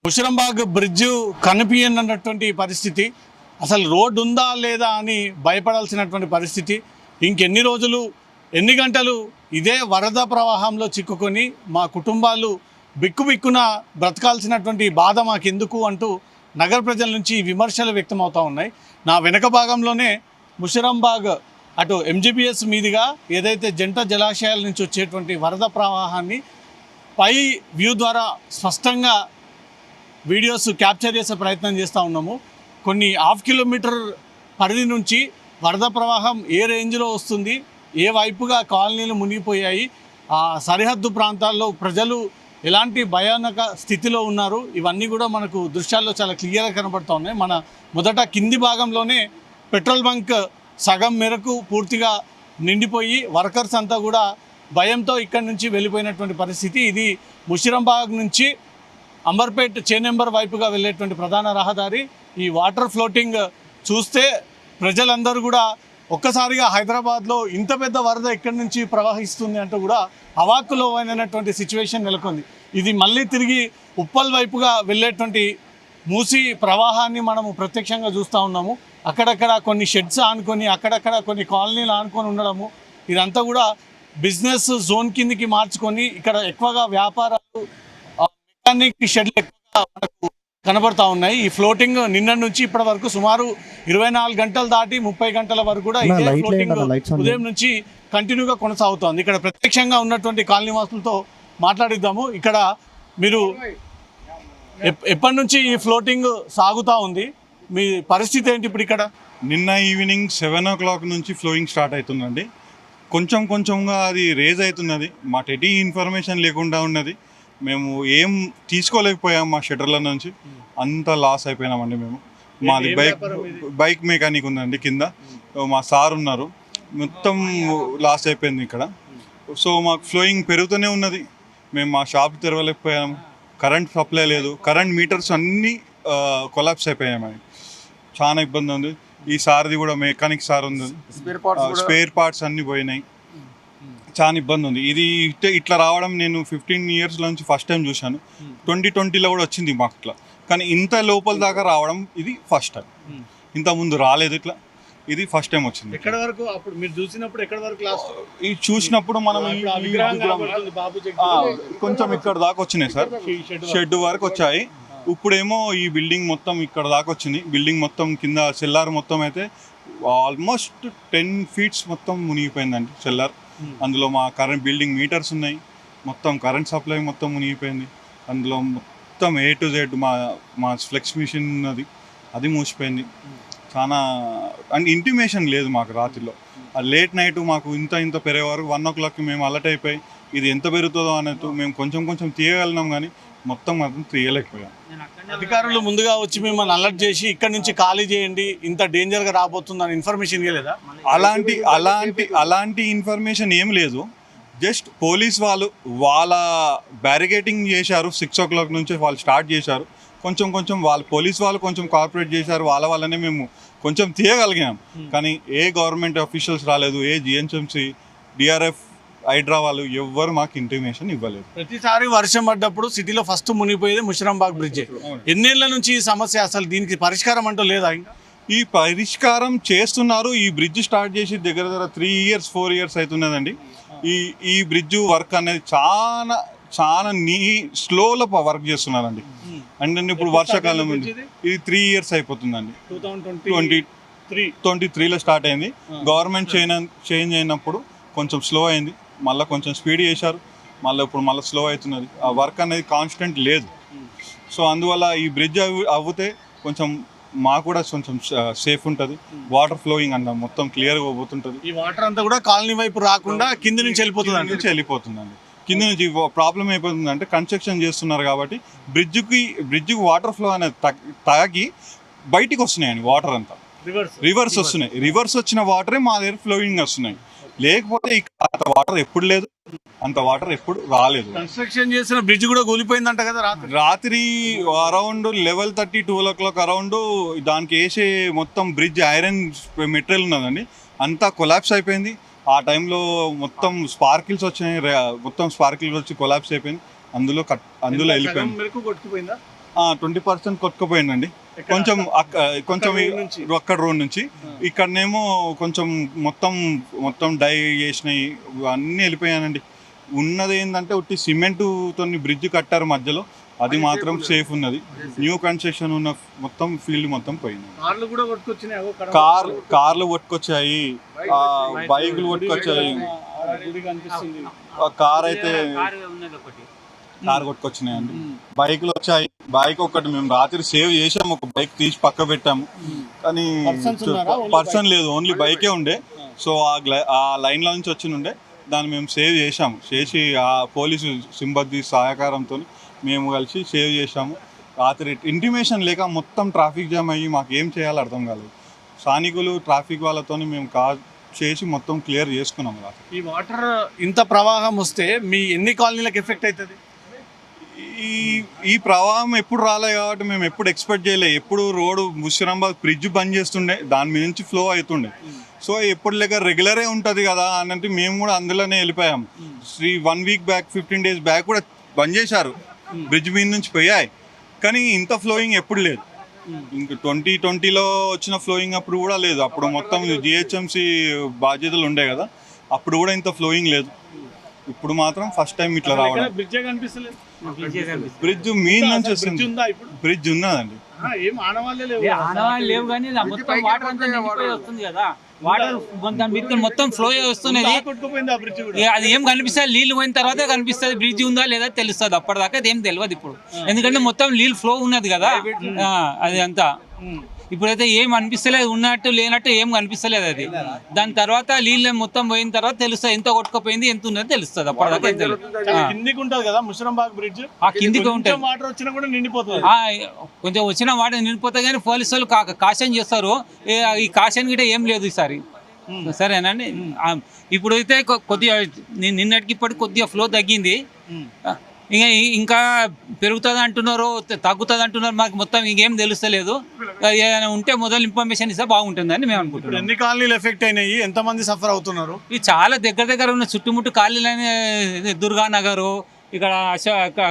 ముషిరంబాగ్ bridge కనిపించనటువంటి పరిస్థితి, అసలు road ఉందా లేదా అని భయపడాల్సినటువంటి పరిస్థితి. ఇంకెన్ని రోజులు, ఎన్ని గంటలు ఇదే వరద ప్రవాహంలో చిక్కుకొని మా కుటుంబాలు బిక్కుబిక్కున బ్రతకాల్సినటువంటి బాధ మాకెందుకు అంటూ నగర ప్రజల నుంచి విమర్శలు వ్యక్తమవుతూ ఉన్నాయి. నా వెనక భాగంలోనే ముషిరంబాగ్ అటు ఎంజీబీఎస్ మీదుగా ఏదైతే జంట జలాశయాల నుంచి వచ్చేటువంటి వరద ప్రవాహాన్ని పై వ్యూ ద్వారా స్పష్టంగా వీడియోస్ క్యాప్చర్ చేసే ప్రయత్నం చేస్తూ ఉన్నాము. కొన్ని హాఫ్ కిలోమీటర్ పరిధి నుంచి వరద ప్రవాహం ఏ రేంజ్లో వస్తుంది, ఏ వైపుగా కాలనీలు మునిగిపోయాయి, ఆ సరిహద్దు ప్రాంతాల్లో ప్రజలు ఎలాంటి భయానక స్థితిలో ఉన్నారు, ఇవన్నీ కూడా మనకు దృశ్యాల్లో చాలా క్లియర్గా కనబడుతూ ఉన్నాయి. మన మొదట కింది భాగంలోనే పెట్రోల్ బంక్ సగం మేరకు పూర్తిగా నిండిపోయి వర్కర్స్ అంతా కూడా భయంతో ఇక్కడి నుంచి వెళ్ళిపోయినటువంటి పరిస్థితి. ఇది ముషిరంబాగ్ నుంచి అంబర్పేట్ చేనెంబర్ వైపుగా వెళ్ళేటువంటి ప్రధాన రహదారి. ఈ వాటర్ ఫ్లోటింగ్ చూస్తే ప్రజలందరూ కూడా ఒక్కసారిగా హైదరాబాద్లో ఇంత పెద్ద వరద ఎక్కడి నుంచి ప్రవహిస్తుంది అంటూ కూడా అవాక్కులో అయినటువంటి సిచ్యువేషన్ నెలకొంది. ఇది మళ్ళీ తిరిగి ఉప్పల్ వైపుగా వెళ్ళేటువంటి మూసి ప్రవాహాన్ని మనము ప్రత్యక్షంగా చూస్తూ ఉన్నాము. అక్కడక్కడ కొన్ని షెడ్స్ ఆనుకొని, అక్కడక్కడ కొన్ని కాలనీలు ఆనుకొని ఉండడము, ఇదంతా కూడా బిజినెస్ జోన్ కిందికి మార్చుకొని ఇక్కడ ఎక్కువగా వ్యాపారాలు, మెకానిక్ షెడ్లు ఎక్కువగా మనకు కనబడతా ఉన్నాయి. ఈ ఫ్లోటింగ్ నిన్న నుంచి ఇప్పటి వరకు సుమారు 24 గంటలు దాటి 30 గంటల వరకు కూడా ఇదే ఫ్లోటింగ్ ఉదయం నుంచి కంటిన్యూగా కొనసాగుతోంది. ఇక్కడ ప్రత్యక్షంగా ఉన్నటువంటి కాలనీ వాసులతో మాట్లాడిద్దాము. ఇక్కడ మీరు ఎప్పటి నుంచి ఈ ఫ్లోటింగ్ సాగుతూ ఉంది, మీ పరిస్థితి ఏంటి ఇప్పుడు? ఇక్కడ నిన్న ఈవినింగ్ 7 o'clock నుంచి ఫ్లోయింగ్ స్టార్ట్ అవుతుందండి. కొంచెం కొంచెంగా అది రేజ్ అవుతున్నది. మాకు ఎటీ ఇన్ఫర్మేషన్ లేకుండా ఉన్నది. మేము ఏం తీసుకోలేకపోయాం మా షట్టర్ల నుంచి, అంత లాస్ అయిపోయినామండి మేము. మాది బైక్ మెకానిక్ ఉందండి, కింద మా సార్ ఉన్నారు, మొత్తం లాస్ అయిపోయింది ఇక్కడ. సో మాకు ఫ్లోయింగ్ పెరుగుతూనే ఉన్నది. మేము మా షాప్ తెరవలేకపోయాము, కరెంట్ సప్లై లేదు, కరెంట్ మీటర్స్ అన్నీ కొలాప్స్ అయిపోయామని చాలా ఇబ్బంది ఉంది. ఈ సార్ది కూడా మెకానిక్ సార్ ఉంది, స్పేర్ పార్ట్స్ అన్నీ పోయినాయి, చాలా ఇబ్బంది ఉంది. ఇది ఇట్లా రావడం నేను 15 years నుంచి ఫస్ట్ టైం చూశాను. 2020లో కూడా వచ్చింది మాకు ఇట్లా, కానీ ఇంత లోపల దాకా రావడం ఇది ఫస్ట్ టైం. ఇంత ముందు రాలేదు ఇట్లా, ఇది ఫస్ట్ టైం వచ్చింది. ఎక్కడ వరకు అప్పుడు మీరు చూసినప్పుడు ఎక్కడ వరకు లాస్ట్? ఇది చూసినప్పుడు మనం కొంచెం ఇక్కడ దాకా వచ్చినాయి సార్, షెడ్ వరకు వచ్చాయి. ఇప్పుడేమో ఈ బిల్డింగ్ మొత్తం ఇక్కడ దాకా వచ్చింది. బిల్డింగ్ మొత్తం కింద సెల్లార్ మొత్తం అయితే ఆల్మోస్ట్ 10 feet మొత్తం మునిగిపోయిందండి సెల్లార్. అందులో మా కరెంట్ బిల్డింగ్ మీటర్స్ ఉన్నాయి, మొత్తం కరెంట్ సప్లై మొత్తం మునిగిపోయింది. అందులో మొత్తం A to Z మా ఫ్లెక్స్ మిషన్ అది మూసిపోయింది. చాలా అండ్ ఇంటిమేషన్ లేదు మాకు రాత్రిలో. లేట్ నైట్ మాకు ఇంత పెరిగే వరకు 1 o'clock మేము అలర్ట్ అయిపోయి ఇది ఎంత పెరుగుతుందో అన్నట్టు మేము కొంచెం తీయగలిగినాం, కానీ మొత్తం తీయలేకపోయాం. అధికారులు ముందుగా వచ్చి మిమ్మల్ని అలర్ట్ చేసి ఇక్కడ నుంచి ఖాళీ చేయండి, ఇంత డేంజర్గా రాబోతుందని ఇన్ఫర్మేషన్ ఇవ్వలేదా? అలాంటి ఇన్ఫర్మేషన్ ఏం లేదు. జస్ట్ పోలీస్ వాళ్ళు వాళ్ళ బ్యారికేటింగ్ చేశారు. 6 o'clock నుంచి వాళ్ళు స్టార్ట్ చేశారు. కొంచెం పోలీస్ వాళ్ళు కొంచెం కోఆపరేట్ చేశారు. వాళ్ళ వల్లనే మేము కొంచెం తీయగలిగాం. కానీ ఏ గవర్నమెంట్ అఫీషియల్స్ రాలేదు, ఏ జిహెచ్ఎంసీ, డిఆర్ఎఫ్, హైడ్రా వాళ్ళు ఎవ్వరు మాకు ఇంటిమేషన్ ఇవ్వలేదు. ప్రతిసారి వర్షం పడ్డప్పుడు సిటీలో ఫస్ట్ మునిగిపోయేది ముషిరంబాగ్ బ్రిడ్జ్. ఎన్నేళ్ల నుంచి ఈ సమస్య, అసలు దీనికి పరిష్కారం అంటూ లేదా? ఇంకా ఈ పరిష్కారం చేస్తున్నారు. ఈ బ్రిడ్జ్ స్టార్ట్ చేసి దగ్గర 3 years 4 years అవుతున్నదండి. ఈ బ్రిడ్జ్ వర్క్ అనేది చాలా స్లోలో వర్క్ చేస్తున్నారండి. అంటే ఇప్పుడు వర్షాకాలం ఇది 3 years అయిపోతుందండి. 2023లో స్టార్ట్ అయింది. గవర్నమెంట్ చేంజ్ అయినప్పుడు కొంచెం స్లో అయింది, మళ్ళీ కొంచెం స్పీడ్ చేశారు, ఇప్పుడు మళ్ళీ స్లో అవుతున్నది. ఆ వర్క్ అనేది కాన్స్టెంట్ లేదు. సో అందువల్ల ఈ బ్రిడ్జ్ అవ్వితే కొంచెం మాకు కూడా కొంచెం సేఫ్ ఉంటుంది. వాటర్ ఫ్లోయింగ్ అన్న మొత్తం క్లియర్గా పోతుంటుంది. ఈ వాటర్ అంతా కూడా కాలనీ వైపు రాకుండా కింద నుంచి వెళ్ళిపోతుందండి. కింద నుంచి ప్రాబ్లం అయిపోతుంది. అంటే కన్స్ట్రక్షన్ చేస్తున్నారు కాబట్టి బ్రిడ్జ్కి వాటర్ ఫ్లో అనేది తాగి బయటికి వస్తున్నాయండి. వాటర్ అంతా రివర్స్ వస్తున్నాయి. రివర్స్ వచ్చిన వాటరే మా దగ్గర ఫ్లోయింగ్ వస్తున్నాయి. లేకపోతే అంత వాటర్ ఎప్పుడు లేదు, అంత వాటర్ ఎప్పుడు రాలేదు. కన్స్ట్రక్షన్ చేసిన బ్రిడ్జ్ కూడా కూలిపోయిందంట కదా రాత్రి అరౌండ్ 11:30 12 o'clock అరౌండ్ దానికి వేసే మొత్తం బ్రిడ్జ్ ఐరన్ మెటీరియల్ ఉన్నదండి, అంతా కొలాప్స్ అయిపోయింది. ఆ టైంలో మొత్తం స్పార్కిల్స్ వచ్చినాయి, మొత్తం స్పార్కిల్స్ వచ్చి కొలాప్స్ అయిపోయింది. అందులో వెళ్ళిపోయింది. 20% కొట్టుకుపోయిందండి. కొంచెం కొంచెం అక్కడ రోడ్ నుంచి ఇక్కడనేమో కొంచెం మొత్తం డై చేసినాయి అన్నీ వెళ్ళిపోయానండి. ఉన్నది ఏంటంటే ఉట్టి సిమెంటుతో బ్రిడ్జ్ కట్టారు మధ్యలో, అది మాత్రం సేఫ్ ఉన్నది. న్యూ కన్స్ట్రక్షన్ ఉన్న మొత్తం ఫీల్డ్ మొత్తం పోయింది. కార్లు కొట్టుకొచ్చాయి, బైకులు కొట్టుకొచ్చాయి. కార్ కొట్టుకొచ్చినాయండి, బైకులు వచ్చాయి. బైక్ ఒకటి మేము రాత్రి సేవ్ చేసాము, ఒక బైక్ తీసి పక్క పెట్టాము, కానీ పర్సన్ లేదు, ఓన్లీ బైకే ఉండే. సో ఆ లైన్లో నుంచి వచ్చినుండే, దాన్ని మేము సేవ్ చేసి ఆ పోలీసు సిబ్బంది సహకారంతో మేము కలిసి సేవ్ చేసాము. రాత్రి ఇంటిమేషన్ లేక మొత్తం ట్రాఫిక్ జామ్ అయ్యి మాకు ఏం చేయాలో అర్థం కాలేదు. స్థానికులు ట్రాఫిక్ వాళ్ళతో మేము కాల్ చేసి మొత్తం క్లియర్ చేసుకున్నాము. ఈ వాటర్ ఇంత ప్రవాహం వస్తే మీ ఎన్ని కాలనీలకు ఎఫెక్ట్ అవుతుంది? ఈ ప్రవాహం ఎప్పుడు రాలేదు కాబట్టి మేము ఎప్పుడు ఎక్స్పెక్ట్ చేయలేదు. ఎప్పుడు రోడ్డు ముషిరాబాద్ బ్రిడ్జ్ బంద్ చేస్తుండే, దాని మీద నుంచి ఫ్లో అవుతుండే. సో ఎప్పుడు లేక రెగ్యులరే ఉంటుంది కదా అన్నట్టు మేము కూడా అందులోనే వెళ్ళిపోయాం. 1 వీక్ బ్యాక్ 15 డేస్ బ్యాక్ కూడా బంద్ చేశారు, బ్రిడ్జ్ మీద నుంచి పోయాయి, కానీ ఇంత ఫ్లోయింగ్ ఎప్పుడు లేదు. ఇంక 2020లో వచ్చిన ఫ్లోయింగ్ అప్పుడు కూడా లేదు. అప్పుడు మొత్తం జిహెచ్ఎంసీ బాధ్యతలు ఉండే కదా, అప్పుడు కూడా ఇంత ఫ్లోయింగ్ లేదు. ఇప్పుడు మాత్రం ఫస్ట్ టైం ఇట్లా రావడం. బ్రిడ్జ్ మీద నుంచి వస్తుంది, బ్రిడ్జ్ ఉన్నదండి. ఆనవాళ్ళు లేవు కానీ మొత్తం వాటర్ అంతా నిండిపోయి వస్తుంది కదా, వాటర్ మొత్తం ఫ్లో వస్తున్నది. అది ఏం కనిపిస్తుంది, నీళ్ళు పోయిన తర్వాత కనిపిస్తుంది బ్రిడ్జ్ ఉందా లేదా తెలుస్తుంది. అప్పటిదాకా అది ఏం తెలియదు ఇప్పుడు, ఎందుకంటే మొత్తం నీళ్ళు ఫ్లో ఉన్నది కదా అది అంతా. ఇప్పుడైతే ఏం అనిపిస్తలేదు, ఉన్నట్టు లేనట్టు ఏం కనిపిస్తలేదు అది. దాని తర్వాత నీళ్ళు మొత్తం పోయిన తర్వాత తెలుస్తుంది, ఎంత కొట్టుకుపోయింది ఎంత ఉన్నది తెలుస్తుంది. అప్పటిదాకా కిందికి ఉంటుంది కదా ముషిరాబాద్ బ్రిడ్జ్, ఆ కిందికి ఉంటుంది. వాటర్ వచ్చినా కూడా నిండిపోతుంది, కొంచెం వచ్చిన వాటర్ నిండిపోతుంది, కానీ పోలీసు వాళ్ళు కాషన్ చేస్తారు. ఈ కాషన్ గిట్ట ఏం లేదు ఈసారి, సరేనండి. ఇప్పుడైతే కొద్దిగా నిన్నటికి ఇప్పటికి కొద్దిగా ఫ్లో తగ్గింది. ఇంకా పెరుగుతుంది అంటున్నారు, తగ్గుతుంది అంటున్నారు, మాకు మొత్తం ఇంకేం తెలుస్తలేదు. ఏదైనా ఉంటే మొదలు ఇన్ఫర్మేషన్ ఇస్తే బాగుంటుందని మేము అనుకుంటున్నాం. ఎన్ని కాలనీలు ఎఫెక్ట్ అయినాయి, ఎంతమంది సఫర్ అవుతున్నారు? ఇది చాలా దగ్గర ఉన్న చుట్టుముట్టు కాలనీలని, దుర్గానగరు ఇక్కడ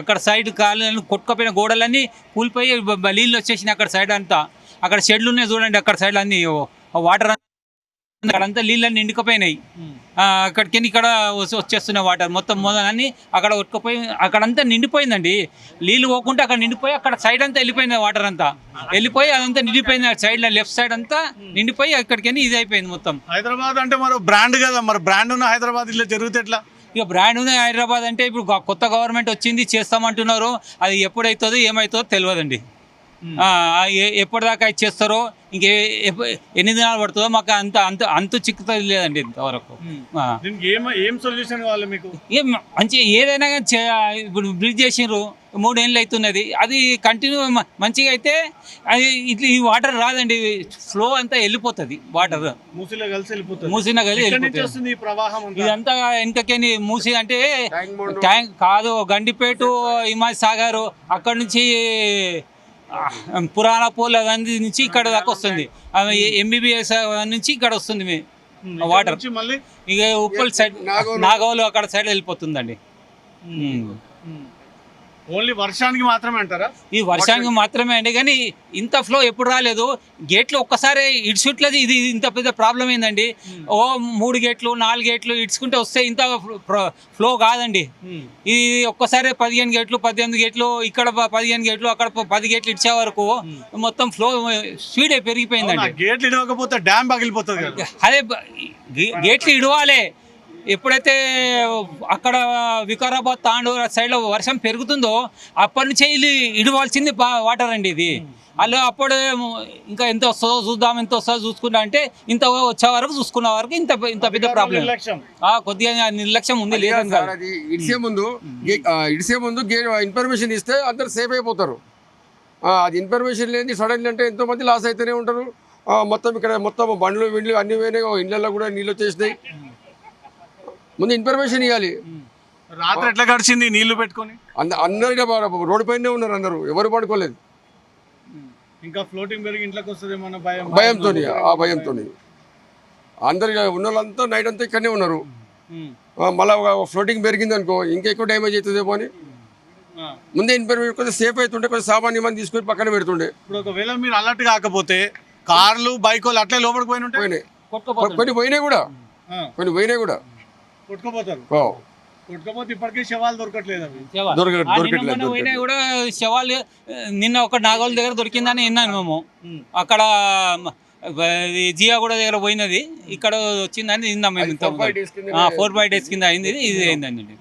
అక్కడ సైడ్ కాలనీలను కొట్టుకుపోయిన గోడలన్నీ కూలిపోయి నీళ్ళు వచ్చేసినాయి. అక్కడ సైడ్ అంతా అక్కడ షెడ్లు ఉన్నాయి చూడండి, అక్కడ సైడ్ అన్ని వాటర్ అక్కడంతా నీళ్ళన్నీ నిండుకుపోయినాయి. అక్కడికి ఇక్కడ వచ్చేస్తున్నాయి వాటర్ మొత్తం అన్ని అక్కడ కొట్టుకుపోయి అక్కడంతా నిండిపోయిందండి. నీళ్ళు పోకుండా అక్కడ నిండిపోయి అక్కడ సైడ్ అంతా వెళ్ళిపోయింది, వాటర్ అంతా వెళ్ళిపోయి అదంతా నిండిపోయింది. సైడ్ లెఫ్ట్ సైడ్ అంతా నిండిపోయి అక్కడికి ఇది అయిపోయింది మొత్తం. హైదరాబాద్ అంటే మరి బ్రాండ్ కదా, మరి బ్రాండ్ ఉన్న హైదరాబాద్ ఇట్లా జరిగితే ఎట్లా? ఇక బ్రాండ్ ఉంది హైదరాబాద్ అంటే ఇప్పుడు కొత్త గవర్నమెంట్ వచ్చింది, చేస్తామంటున్నారు. అది ఎప్పుడైతుందో ఏమవుతుందో తెలియదండి. ఎప్పటిదాకా చేస్తారో ఇంకే ఎన్ని దినాలు పడుతుందో మాకు అంత చిక్కుతుంది లేదండి ఇంతవరకు. ఏం సొల్యూషన్ కావాలి మీకు? ఏం మంచి ఏదైనా ఇప్పుడు బ్రిడ్జ్ చేసినారు, 3 ఏళ్ళు అవుతున్నది, అది కంటిన్యూ మంచిగా అయితే అది ఇట్లా ఈ వాటర్ రాదండి, ఫ్లో అంతా వెళ్ళిపోతుంది. వాటర్ మూసిలో కలిసి వెళ్ళిపోతుంది. ఇదంతా వెనకకేని మూసి అంటే ట్యాంక్ కాదు, గండిపేట, హిమాయత్ సాగర్, అక్కడ నుంచి పురాణ పోల్ అవన్నీ నుంచి ఇక్కడ దాకా వస్తుంది. ఎంబీబీఎస్ నుంచి ఇక్కడ వస్తుంది వాటర్. ఇక ఉప్పల్ సైడ్ నాగోలు అక్కడ సైడ్ వెళ్ళిపోతుందండి. ఓన్లీ వర్షానికి మాత్రమే అంటారా? ఈ వర్షానికి మాత్రమే అండి, కానీ ఇంత ఫ్లో ఎప్పుడు రాలేదు. గేట్లు ఒక్కసారి ఇడ్చుట్లది ఇది ఇంత పెద్ద ప్రాబ్లం ఏందండి. 3 గేట్లు 4 గేట్లు ఇడ్చుకుంటే వస్తే ఇంత ఫ్లో కాదండి. ఇది ఒక్కసారి 15 గేట్లు 18 గేట్లు ఇక్కడ 15 గేట్లు అక్కడ 10 గేట్లు ఇచ్చే వరకు మొత్తం ఫ్లో స్పీడ్ పెరిగిపోయిందండి. గేట్లు ఇడవకపోతే డ్యామ్ పగిలిపోతుంది. అదే గేట్లు ఇడవాలి. ఎప్పుడైతే అక్కడ వికారాబాద్ తాండూరు సైడ్లో వర్షం పెరుగుతుందో అప్పటి నుంచే ఇది ఇడవాల్సింది వాటర్ అండి. ఇది అలా అప్పుడు ఇంకా ఎంత వస్తుందో చూద్దాం, ఎంత వస్తుందో చూసుకుంటా అంటే ఇంత వచ్చే వరకు చూసుకున్న వరకు ఇంత పెద్ద ప్రాబ్లం. కొద్దిగా నిర్లక్ష్యం ఉంది, లేదని కాదు. ఇడిసే ముందు ఇన్ఫర్మేషన్ ఇస్తే అందరు సేఫ్ అయిపోతారు. అది ఇన్ఫర్మేషన్ లేని సడన్లీ అంటే ఎంతోమంది లాస్ అయితేనే ఉంటారు. మొత్తం ఇక్కడ మొత్తం బండ్లు విండ్లు అన్ని పోయినాయి, ఇళ్ళల్లో కూడా నీళ్ళు వచ్చేసినాయి. ముందు ఇన్ఫర్మేషన్ ఇవ్వాలి. రాత్రి ఎట్లా గడిచింది నీళ్లు పెట్టుకొని? అందరు రోడ్డు పైనే ఉన్నారు, అందరూ ఎవరు పడుకోలేదు. ఇంకా ఫ్లోటింగ్ పెరిగి ఇంట్లోకి వస్తుంది భయంతో అందరు ఉన్న వాళ్ళంతా నైట్ అంతా ఇక్కడనే ఉన్నారు. మళ్ళీ ఫ్లోటింగ్ పెరిగింది అనుకో ఇంకా ఎక్కువ డ్యామేజ్ అవుతుందేమో అని ముందే ఇన్ఫర్మేషన్ కొంచెం సేఫ్ అవుతుండే, కొంచెం సామాన్య మంది తీసుకొని పక్కన పెడుతుండే. ఇప్పుడు ఒకవేళ మీరు అలర్ట్ కాకపోతే కార్లు బైకులు అట్లే లోపలికి పోయిన ఉంటాయి, పోయినాయి, కొట్టుకుపోతుంది. కొన్ని పోయినాయి కూడా, కొన్ని పోయినాయి కూడా. కొట్టుకుపోతారు. ఓ, కొట్టుకపోతే ఇప్పటికే శవాలు దొరకట్లేదు అవి. శవాలు. దొరకట్లేదు, ఆ నిన్న దొరకట్లేదు, మొన్న పోయినా దొరకట్లేదు. కూడా శవాలు నిన్న ఒక నాగోల్ దగ్గర దొరికిందని విన్నాను మేము. అక్కడ జియాగూడ దగ్గర పోయినది, ఇక్కడ వచ్చిందని విన్నాం మేము. 4-5 days కింద 4-5 days కింద అయింది, ఇది అయిందండి.